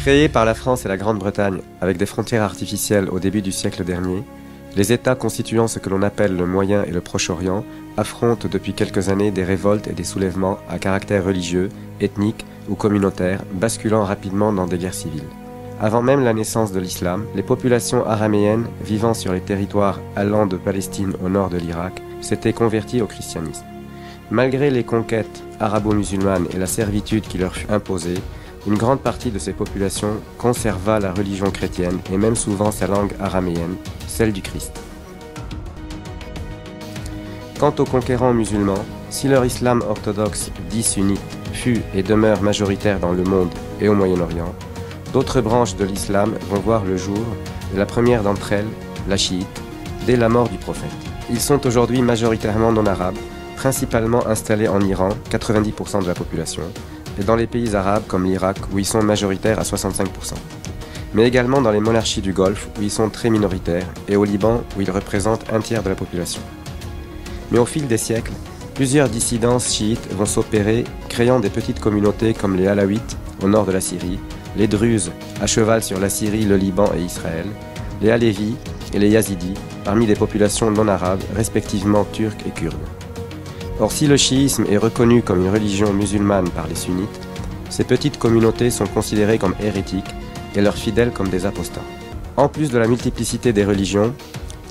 Créés par la France et la Grande-Bretagne avec des frontières artificielles au début du siècle dernier, les États constituant ce que l'on appelle le Moyen et le Proche-Orient affrontent depuis quelques années des révoltes et des soulèvements à caractère religieux, ethnique ou communautaire, basculant rapidement dans des guerres civiles. Avant même la naissance de l'islam, les populations araméennes vivant sur les territoires allant de Palestine au nord de l'Irak s'étaient converties au christianisme. Malgré les conquêtes arabo-musulmanes et la servitude qui leur fut imposée, une grande partie de ces populations conserva la religion chrétienne et même souvent sa langue araméenne, celle du Christ. Quant aux conquérants musulmans, si leur islam orthodoxe, dit sunnite, fut et demeure majoritaire dans le monde et au Moyen-Orient, d'autres branches de l'islam vont voir le jour, et la première d'entre elles, la chiite, dès la mort du prophète. Ils sont aujourd'hui majoritairement non-arabes, principalement installés en Iran, 90% de la population, et dans les pays arabes comme l'Irak où ils sont majoritaires à 65%. Mais également dans les monarchies du Golfe où ils sont très minoritaires et au Liban où ils représentent un tiers de la population. Mais au fil des siècles, plusieurs dissidences chiites vont s'opérer, créant des petites communautés comme les Alaouites au nord de la Syrie, les Druzes à cheval sur la Syrie, le Liban et Israël, les Alévis et les Yazidis parmi les populations non arabes, respectivement turques et kurdes. Or, si le chiisme est reconnu comme une religion musulmane par les sunnites, ces petites communautés sont considérées comme hérétiques et leurs fidèles comme des apostats. En plus de la multiplicité des religions,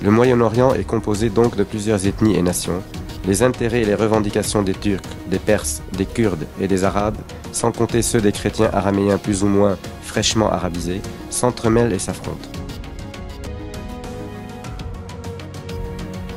le Moyen-Orient est composé donc de plusieurs ethnies et nations. Les intérêts et les revendications des Turcs, des Perses, des Kurdes et des Arabes, sans compter ceux des chrétiens araméens plus ou moins fraîchement arabisés, s'entremêlent et s'affrontent.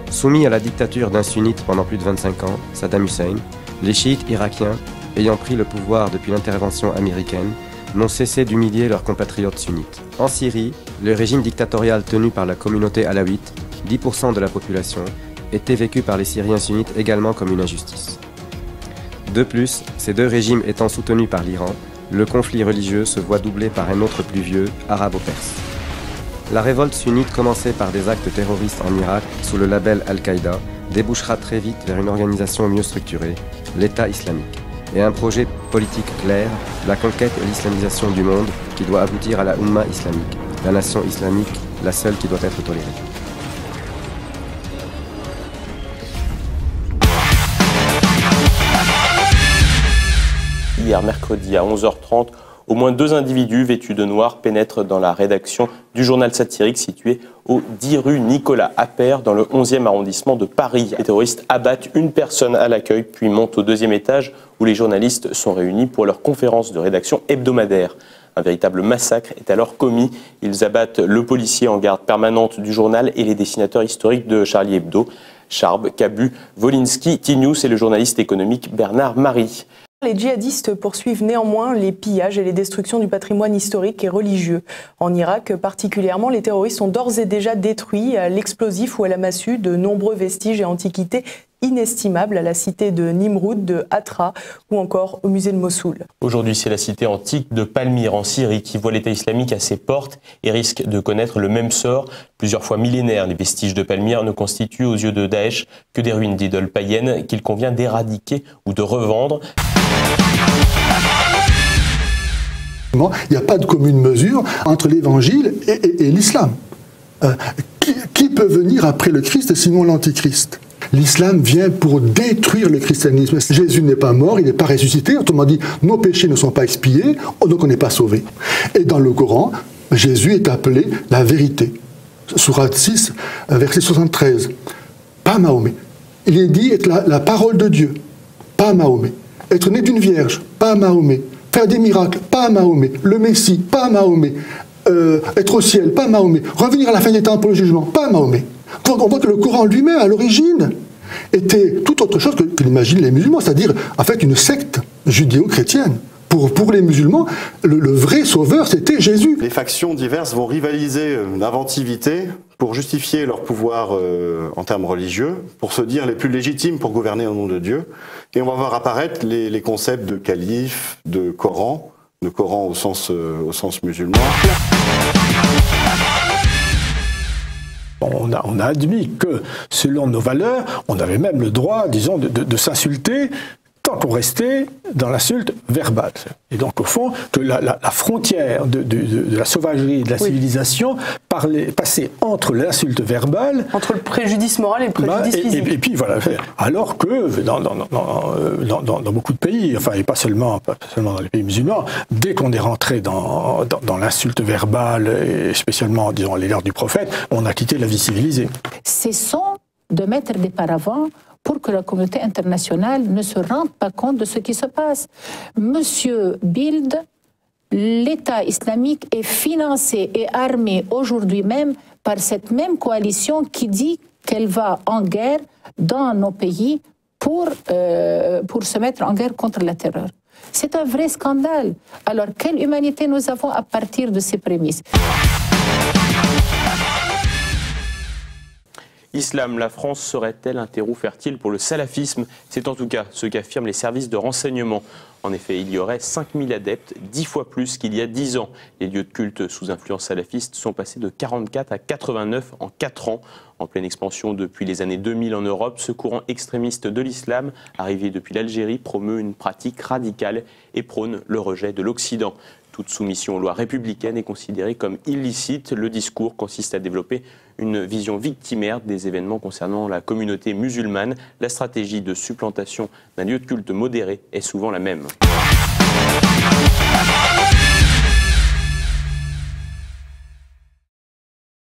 Soumis à la dictature d'un sunnite pendant plus de 25 ans, Saddam Hussein, les chiites irakiens, ayant pris le pouvoir depuis l'intervention américaine, n'ont cessé d'humilier leurs compatriotes sunnites. En Syrie, le régime dictatorial tenu par la communauté alaouite, 10% de la population, était vécu par les Syriens sunnites également comme une injustice. De plus, ces deux régimes étant soutenus par l'Iran, le conflit religieux se voit doublé par un autre plus vieux, arabo-perse. La révolte sunnite, commencée par des actes terroristes en Irak sous le label Al-Qaïda, débouchera très vite vers une organisation mieux structurée, l'État islamique, et un projet politique clair, la conquête et l'islamisation du monde qui doit aboutir à la Oumma islamique, la nation islamique, la seule qui doit être tolérée. Hier mercredi à 11h30, au moins 2 individus vêtus de noir pénètrent dans la rédaction du journal satirique situé au 10 rue Nicolas Appert dans le 11e arrondissement de Paris. Les terroristes abattent une personne à l'accueil puis montent au 2e étage où les journalistes sont réunis pour leur conférence de rédaction hebdomadaire. Un véritable massacre est alors commis. Ils abattent le policier en garde permanente du journal et les dessinateurs historiques de Charlie Hebdo, Charb, Cabu, Wolinski, Tinius et le journaliste économique Bernard Marie. Les djihadistes poursuivent néanmoins les pillages et les destructions du patrimoine historique et religieux. En Irak particulièrement, les terroristes ont d'ores et déjà détruit à l'explosif ou à la massue de nombreux vestiges et antiquités inestimables à la cité de Nimroud, de Hatra ou encore au musée de Mossoul. Aujourd'hui, c'est la cité antique de Palmyre en Syrie qui voit l'État islamique à ses portes et risque de connaître le même sort. Plusieurs fois millénaires, les vestiges de Palmyre ne constituent aux yeux de Daesh que des ruines d'idoles païennes qu'il convient d'éradiquer ou de revendre. Il n'y a pas de commune mesure entre l'évangile et l'islam. Qui peut venir après le Christ sinon l'antichrist? L'islam vient pour détruire le christianisme. Jésus n'est pas mort, il n'est pas ressuscité. Autrement dit, nos péchés ne sont pas expiés, donc on n'est pas sauvé. Et dans le Coran, Jésus est appelé la vérité. Sourate 6, verset 73. Pas Mahomet. Il est dit être la parole de Dieu. Pas Mahomet. Être né d'une vierge. Pas Mahomet. Faire des miracles. Pas Mahomet. Le Messie. Pas Mahomet. Être au ciel. Pas Mahomet. Revenir à la fin des temps pour le jugement. Pas Mahomet. Donc on voit que le Coran lui-même, à l'origine, était tout autre chose que l'imaginent les musulmans, c'est-à-dire en fait une secte judéo-chrétienne. Pour les musulmans, le vrai sauveur, c'était Jésus. Les factions diverses vont rivaliser d'inventivité pour justifier leur pouvoir en termes religieux, pour se dire les plus légitimes pour gouverner au nom de Dieu. Et on va voir apparaître les concepts de calife, de Coran au sens musulman. On a admis que, selon nos valeurs, on avait même le droit, disons, de s'insulter tant qu'on restait dans l'insulte verbale. Et donc, au fond, que la frontière de la sauvagerie et de la civilisation passait entre l'insulte verbale... Entre le préjudice moral et le préjudice physique. Et puis, voilà. Alors que dans beaucoup de pays, enfin, et pas seulement dans les pays musulmans, dès qu'on est rentré dans l'insulte verbale, et spécialement, disons, à l'égard du prophète, on a quitté la vie civilisée. Cessons de mettre des paravents pour que la communauté internationale ne se rende pas compte de ce qui se passe. Monsieur Bild, l'État islamique est financé et armé aujourd'hui même par cette même coalition qui dit qu'elle va en guerre dans nos pays pour se mettre en guerre contre la terreur. C'est un vrai scandale. Alors, quelle humanité nous avons à partir de ces prémices ? Islam, la France serait-elle un terreau fertile pour le salafisme? C'est en tout cas ce qu'affirment les services de renseignement. En effet, il y aurait 5000 adeptes, 10 fois plus qu'il y a 10 ans. Les lieux de culte sous influence salafiste sont passés de 44 à 89 en 4 ans. En pleine expansion depuis les années 2000 en Europe, ce courant extrémiste de l'islam, arrivé depuis l'Algérie, promeut une pratique radicale et prône le rejet de l'Occident. Toute soumission aux lois républicaines est considérée comme illicite. Le discours consiste à développer une vision victimaire des événements concernant la communauté musulmane. La stratégie de supplantation d'un lieu de culte modéré est souvent la même.